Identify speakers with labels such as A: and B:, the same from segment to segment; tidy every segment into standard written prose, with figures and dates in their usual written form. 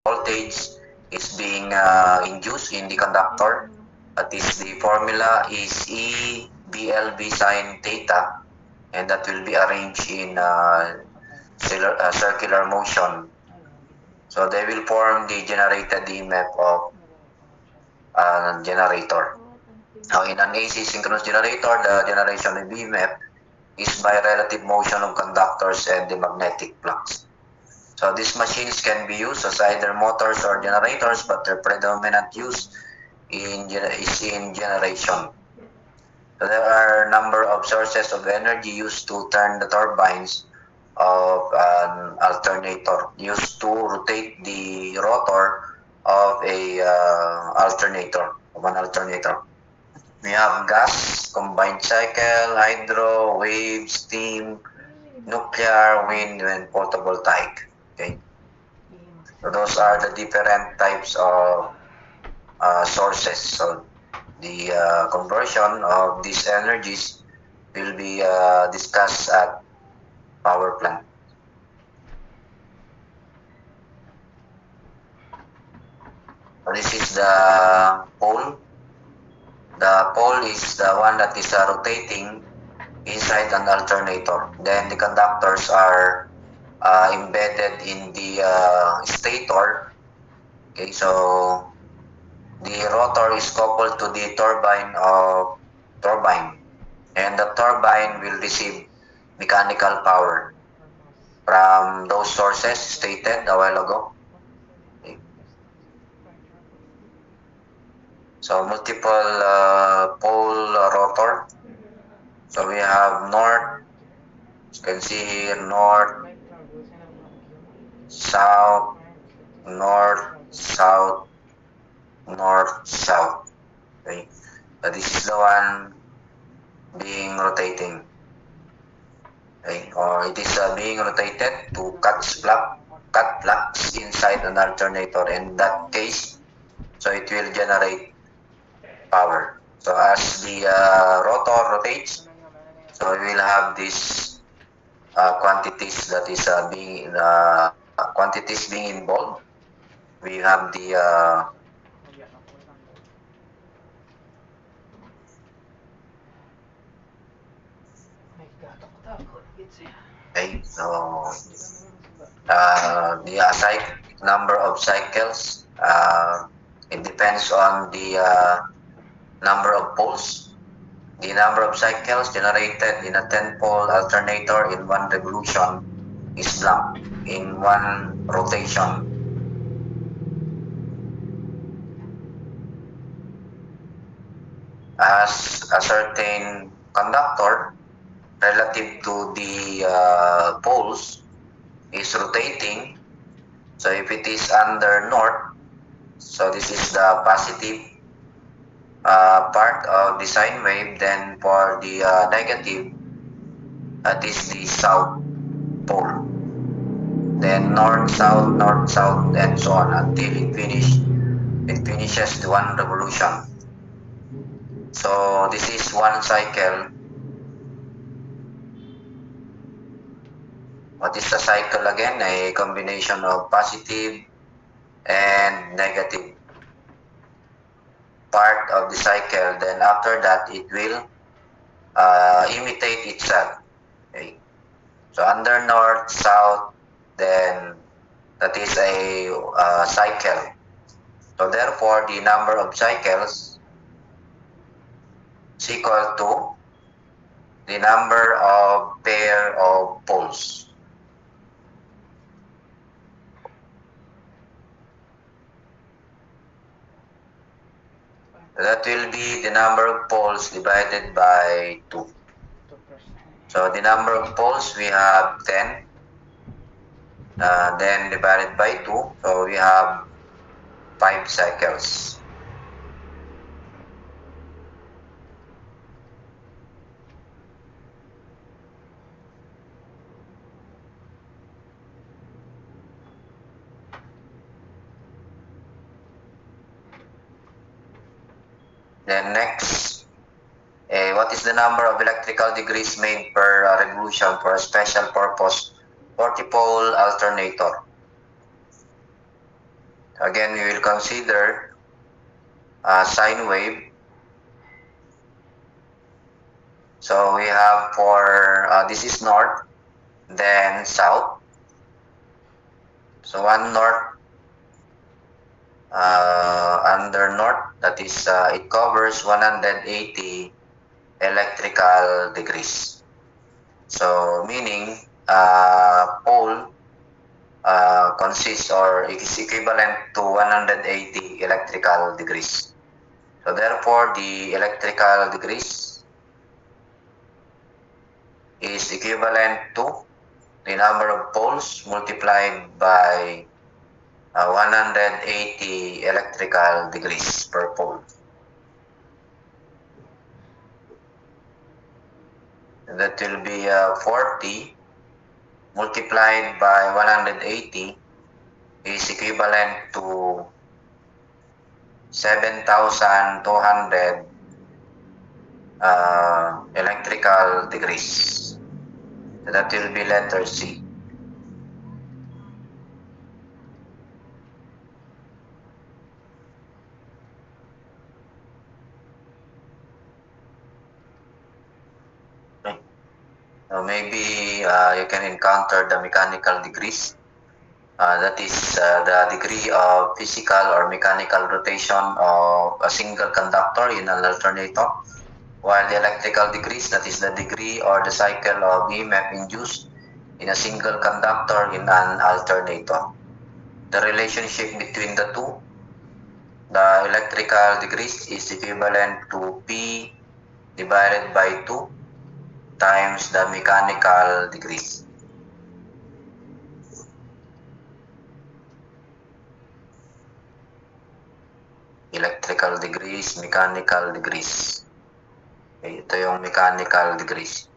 A: voltage is being induced in the conductor. That is, the formula is E BLV sine theta, and that will be arranged in circular motion. So they will form the generated EMF of a generator. Now, in an AC synchronous generator, the generation of EMF is by relative motion of conductors and the magnetic flux. So these machines can be used as either motors or generators, but their predominant use is in generation. So there are a number of sources of energy used to turn the turbines of an alternator, used to rotate the rotor of an alternator. We have gas, combined cycle, hydro, wave, steam, nuclear, wind, and photovoltaic. Okay, so those are the different types of sources. So the conversion of these energies will be discussed at power plant. So this is the pole. The pole is the one that is rotating inside an alternator. Then the conductors are embedded in the stator. Okay, so the rotor is coupled to the turbine, and the turbine will receive mechanical power from those sources stated a while ago. Okay. So multiple pole rotor. So we have north, you can see here, north, south, north, south, north, south. Okay. So this is the one being rotating. Okay. Or it is being rotated to cut flux inside an alternator. In that case, so it will generate power. So as the rotor rotates, so we will have these quantities that is quantities being involved. We have the okay, so the number of cycles, it depends on the number of poles. The number of cycles generated in a 10-pole alternator in one revolution is blank in one rotation. As a certain conductor relative to the poles is rotating, so if it is under north, so this is the positive part of the sine wave. Then for the negative, that is the south pole. Then north, south, and so on until it finishes the one revolution. So this is one cycle. What is the cycle again? A combination of positive and negative part of the cycle. Then after that, it will imitate itself. Okay. So under north, south, then that is a cycle. So therefore, the number of cycles is equal to the number of pair of poles. That will be the number of poles divided by 2. So the number of poles, we have 10. Then divided by 2, so we have 5 cycles. Then next, what is the number of electrical degrees made per revolution for a special purpose 40-pole alternator? Again, we will consider sine wave. So we have for this is north, then south. So one north under north, that is it covers 180 electrical degrees. So meaning pole consists or is equivalent to 180 electrical degrees. So therefore, the electrical degrees is equivalent to the number of poles multiplied by 180 electrical degrees per pole. And that will be 40 multiplied by 180 is equivalent to 7,200 electrical degrees. So that will be letter C. So maybe you can encounter the mechanical degrees. That is the degree of physical or mechanical rotation of a single conductor in an alternator, while the electrical degrees, that is the degree or the cycle of EMF induced in a single conductor in an alternator. The relationship between the two, the electrical degrees is equivalent to P divided by 2 times the mechanical degrees. Electrical degrees, mechanical degrees. Okay, ito yung mechanical degrees.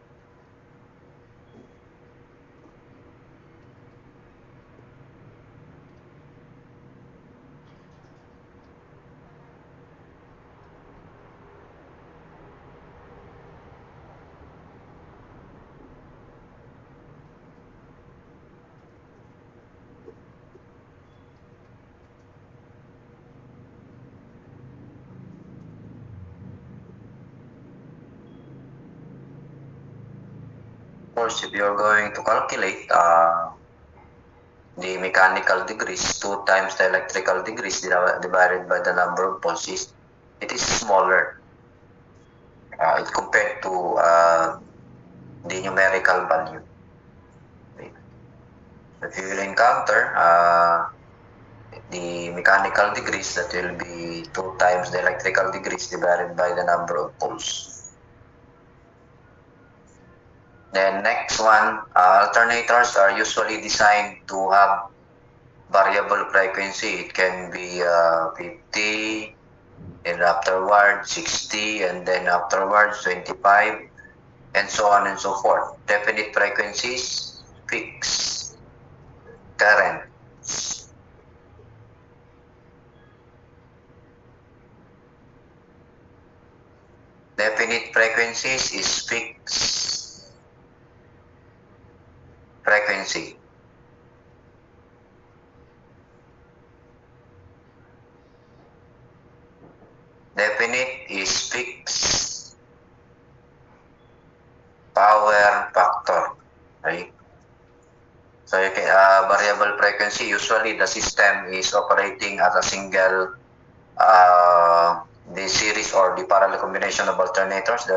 A: Of course, if you're going to calculate the mechanical degrees, 2 times the electrical degrees divided by the number of poles, it is smaller compared to the numerical value. Okay. If you will encounter the mechanical degrees, that will be 2 times the electrical degrees divided by the number of poles. Then next one, alternators are usually designed to have variable frequency. It can be 50, and afterwards 60, and then afterwards 25, and so on and so forth. Definite frequencies, fixed current. Definite frequencies is fixed frequency. Definite is fixed power factor, right? So you can variable frequency. Usually, the system is operating at a single the series or the parallel combination of alternators. They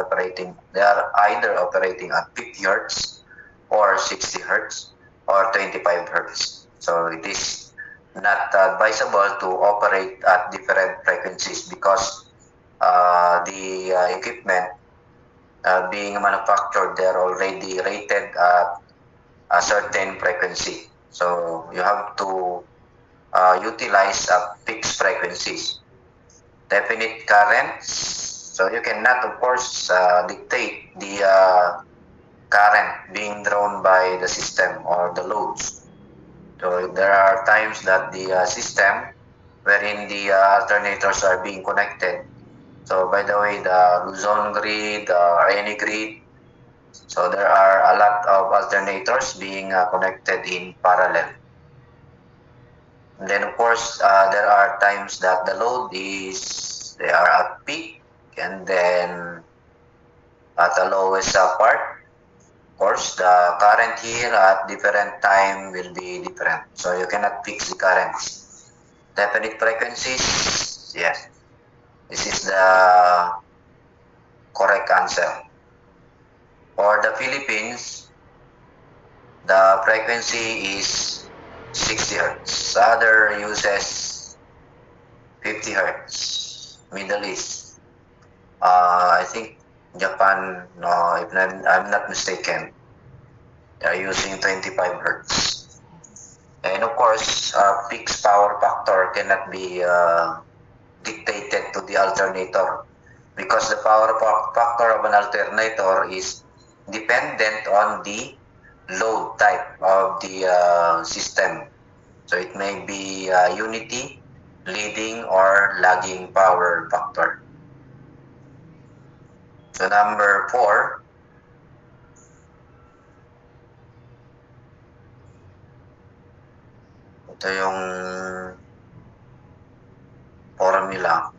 A: are either operating at 50 hertz or 60 hertz or 25 hertz. So it is not advisable to operate at different frequencies because the equipment being manufactured, they're already rated at a certain frequency. So you have to utilize fixed frequencies. Definite currents. So you cannot, of course, dictate the current being drawn by the system or the loads. So there are times that the system wherein the alternators are being connected. So by the way, the Luzon grid or any grid, so there are a lot of alternators being connected in parallel. And then of course, there are times that the load they are at peak, and then at the lowest part. Of course, the current here at different time will be different. So you cannot fix the currents. Definite frequencies, yes. This is the correct answer. For the Philippines, the frequency is 60 Hertz. Other uses 50 Hertz. Middle East. I think Japan, no, if I'm not mistaken, they are using 25 Hertz. And of course, fixed power factor cannot be dictated to the alternator, because the power factor of an alternator is dependent on the load type of the system. So it may be unity, leading, or lagging power factor. So number 4, ito yung formula.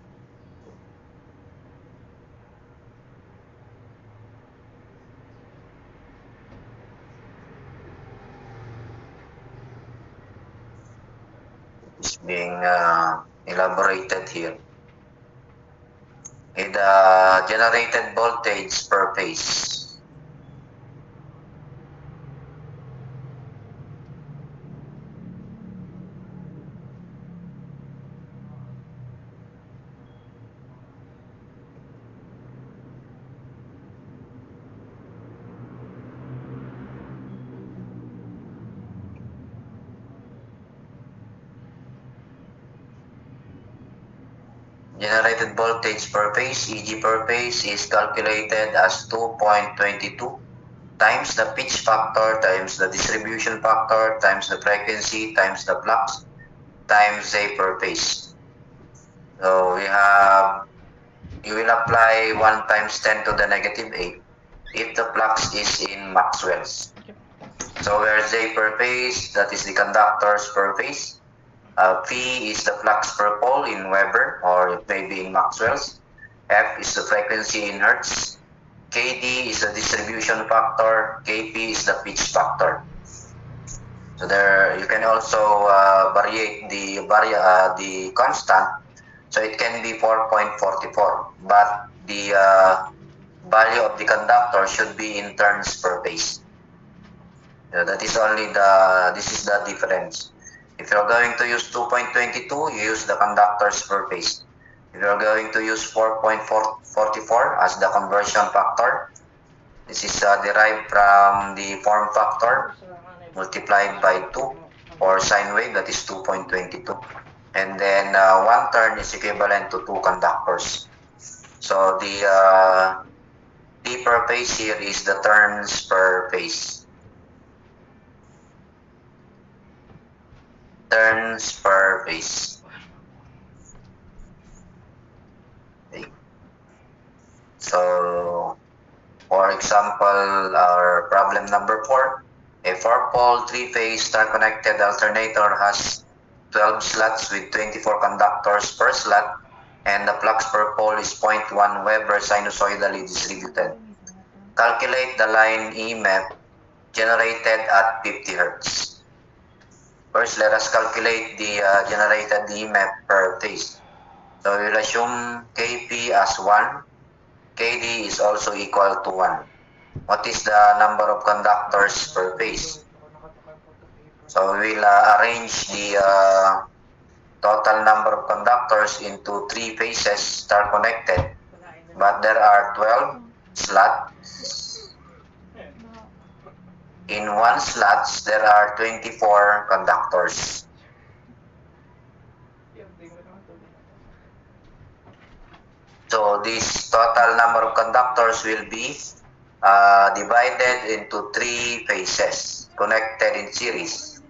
A: Is being elaborated here. With the generated voltage per phase. Generated voltage per phase, EG per phase, is calculated as 2.22 times the pitch factor times the distribution factor times the frequency times the flux times A per phase. So you will apply 1 times 10 to the negative 8 if the flux is in Maxwell's. So where J per phase, that is the conductors per phase. P is the flux per pole in Weber, or it may be in Maxwell's. F is the frequency in Hertz. Kd is the distribution factor. Kp is the pitch factor. So there you can also variate the constant. So it can be 4.44, but the value of the conductor should be in turns per phase. That is only this is the difference. If you're going to use 2.22, you use the conductors per phase. If you're going to use 4.44 as the conversion factor, this is derived from the form factor multiplied by 2, or sine wave, that is 2.22. And then 1 turn is equivalent to 2 conductors. So the T per phase here is the turns per phase. Turns per phase. Okay. So, for example, our problem number 4, a 4-pole 3-phase star-connected alternator has 12 slots with 24 conductors per slot, and the flux per pole is 0.1 Weber sinusoidally distributed. Calculate the line EMF generated at 50 Hertz. First, let us calculate the generated EMF per phase. So we'll assume Kp as 1. Kd is also equal to 1. What is the number of conductors per phase? So we'll arrange the total number of conductors into 3 phases star connected, but there are 12 slots. In 1 slot, there are 24 conductors. So this total number of conductors will be divided into 3 phases connected in series.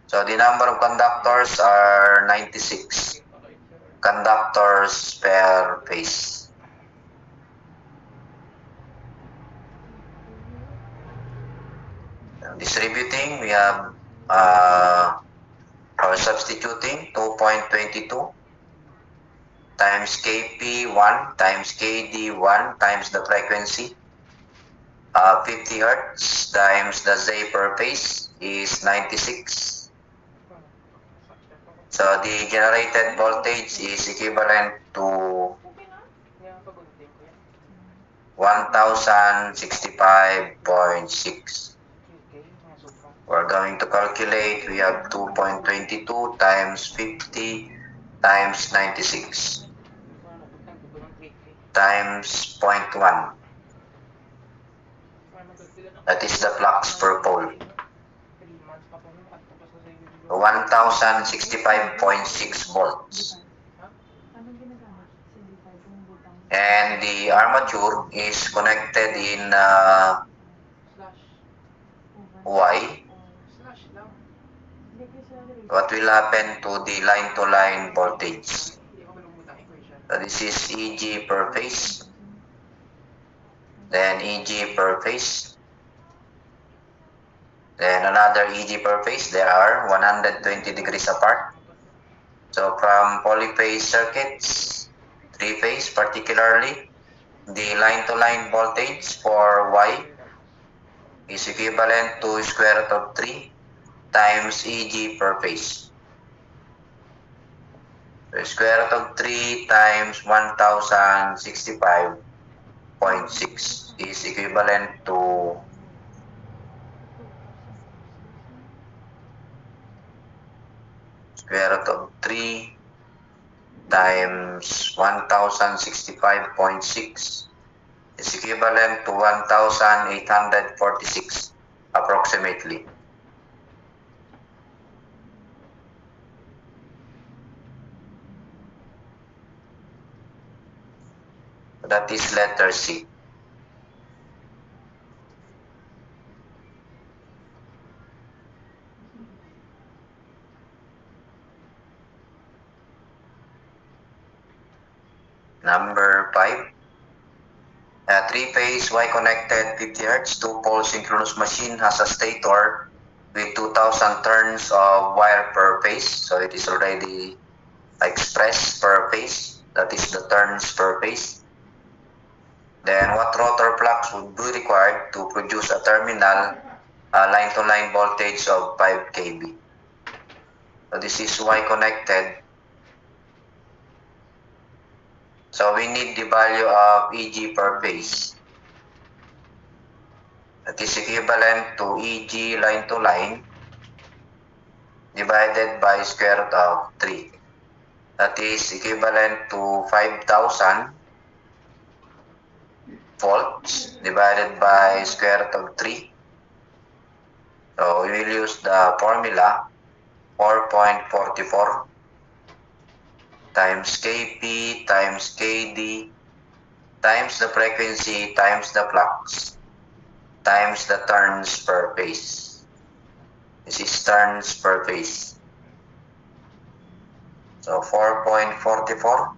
A: So the number of conductors are 96 conductors per phase. Distributing, we have or substituting 2.22 times Kp 1 times Kd 1 times the frequency 50 Hertz times the Z per phase is 96. So the generated voltage is equivalent to 1065.6. We're going to calculate, we have 2.22 times 50 times 96 times 0.1. That is the flux per pole. 1065.6 volts. And the armature is connected in Y. What will happen to the line-to-line voltage? So this is EG per phase, then EG per phase, then another EG per phase. They are 120 degrees apart. So from polyphase circuits, three-phase particularly, the line-to-line voltage for Y is equivalent to square root of 3 times EG per phase. So square root of 3 times 1065.6 is equivalent to square root of 3 times 1065.6 is equivalent to 1846 approximately. That is letter C. Number 5. A three-phase Y-connected 50 Hz two-pole synchronous machine has a stator with 2000 turns of wire per phase. So it is already expressed per phase. That is the turns per phase. Then what rotor flux would be required to produce a terminal line-to-line voltage of 5 kV? So this is Y-connected. So we need the value of EG per phase. That is equivalent to EG line to line divided by square root of 3. That is equivalent to 5000 volts divided by square root of 3. So we will use the formula 4.44 times Kp times Kd times the frequency times the flux times the turns per phase. This is turns per phase. So 4.44.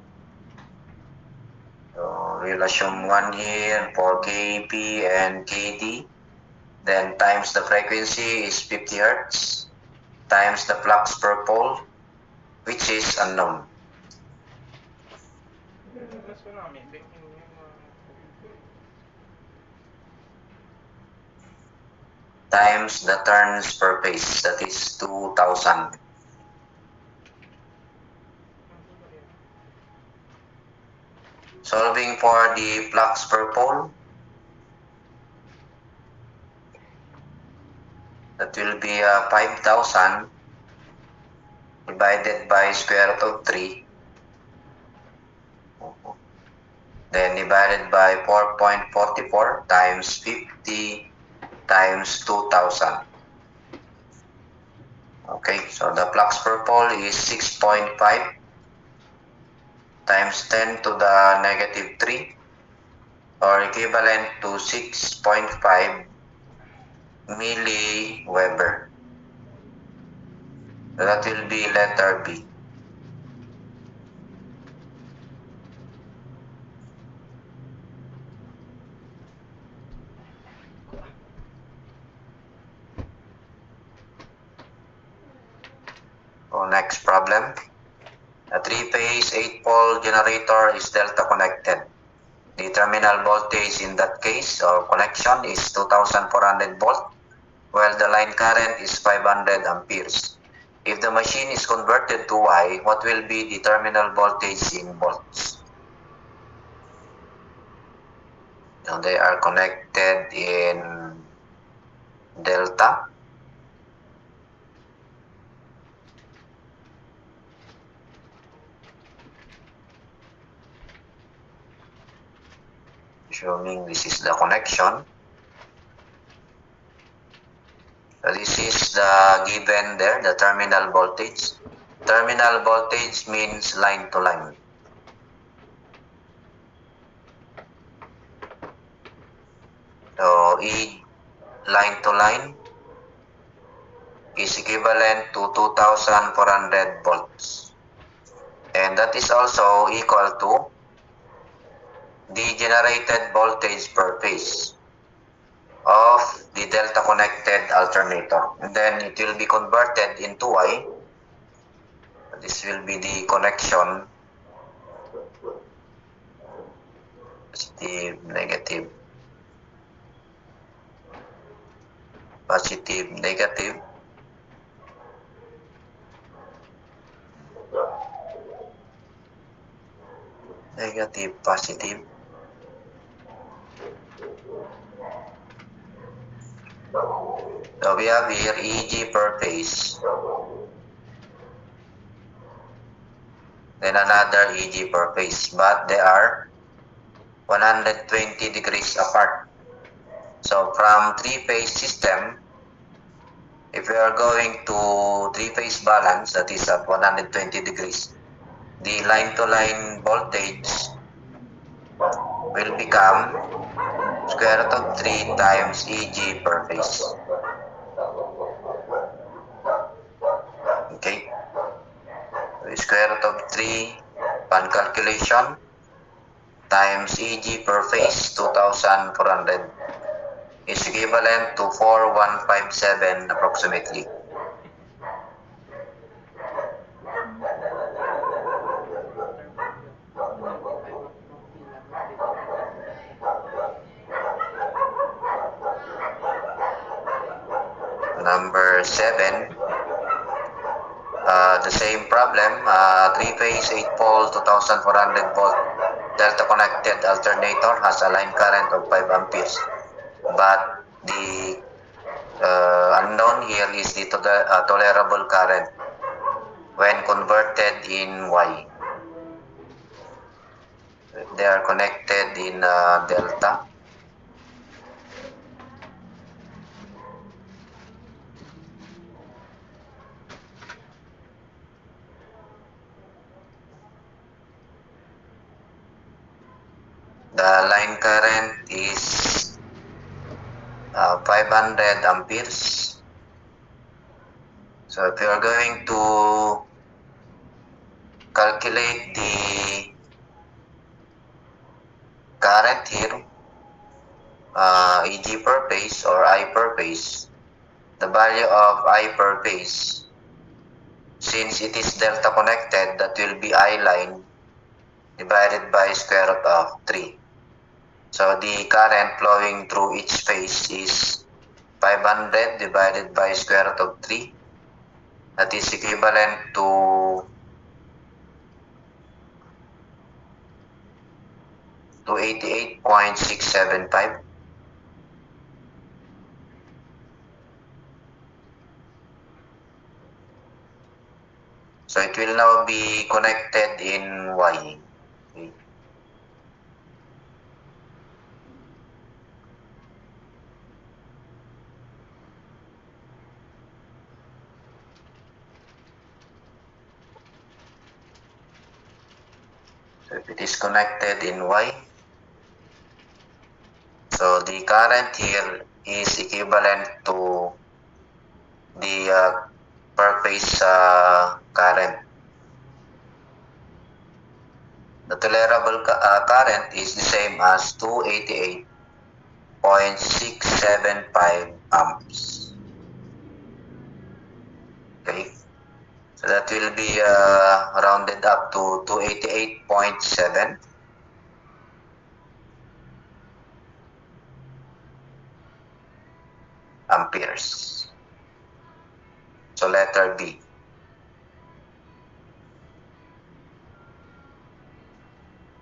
A: So we'll assume 1 here for Kp and Kd. Then times the frequency is 50 Hz times the flux per pole, which is unknown. Times the turns per phase, that is 2000. Solving for the flux per pole, that will be 5000 divided by square root of 3, then divided by 4.44 times 50 times 2000. Okay, so the flux per pole is 6.5 times 10 to the negative 3, or equivalent to 6.5 milliweber. So that will be letter B. So next problem. A 3-phase 8-pole generator is delta connected. The terminal voltage in that case or connection is 2400 volt, while the line current is 500 amperes. If the machine is converted to Y, what will be the terminal voltage in volts? Now they are connected in delta. Assuming this is the connection. So this is the given there, the terminal voltage. Terminal voltage means line to line. So E line to line is equivalent to 2400 volts. And that is also equal to the generated voltage per phase of the delta connected alternator. And then it will be converted into Y. This will be the connection, positive, negative, positive, negative. Negative, positive. So we have here EG per phase. Then another EG per phase. But they are 120 degrees apart. So from three-phase system, if we are going to three-phase balance, that is at 120 degrees, the line-to-line voltage will become square root of 3 times EG per phase. Okay. So square root of 3 upon calculation times EG per phase 2400 is equivalent to 4157 approximately. Number 7, the same problem, 3-phase 8-pole 2400 volt delta connected alternator has a line current of 5 amperes, but the unknown here is the tolerable current when converted in Y. They are connected in delta. The line current is 500 amperes. So if you are going to calculate the current here, EG per phase or I per phase, the value of I per phase, since it is delta connected, that will be I line divided by square root of 3. So the current flowing through each phase is 500 divided by square root of 3. That is equivalent to 88.675. So it will now be connected in Y. Okay. So if it is connected in Y, so the current here is equivalent to the per phase current. The tolerable current is the same as 288.675 amps. Okay, so That will be rounded up to 288.7 amperes. So letter B.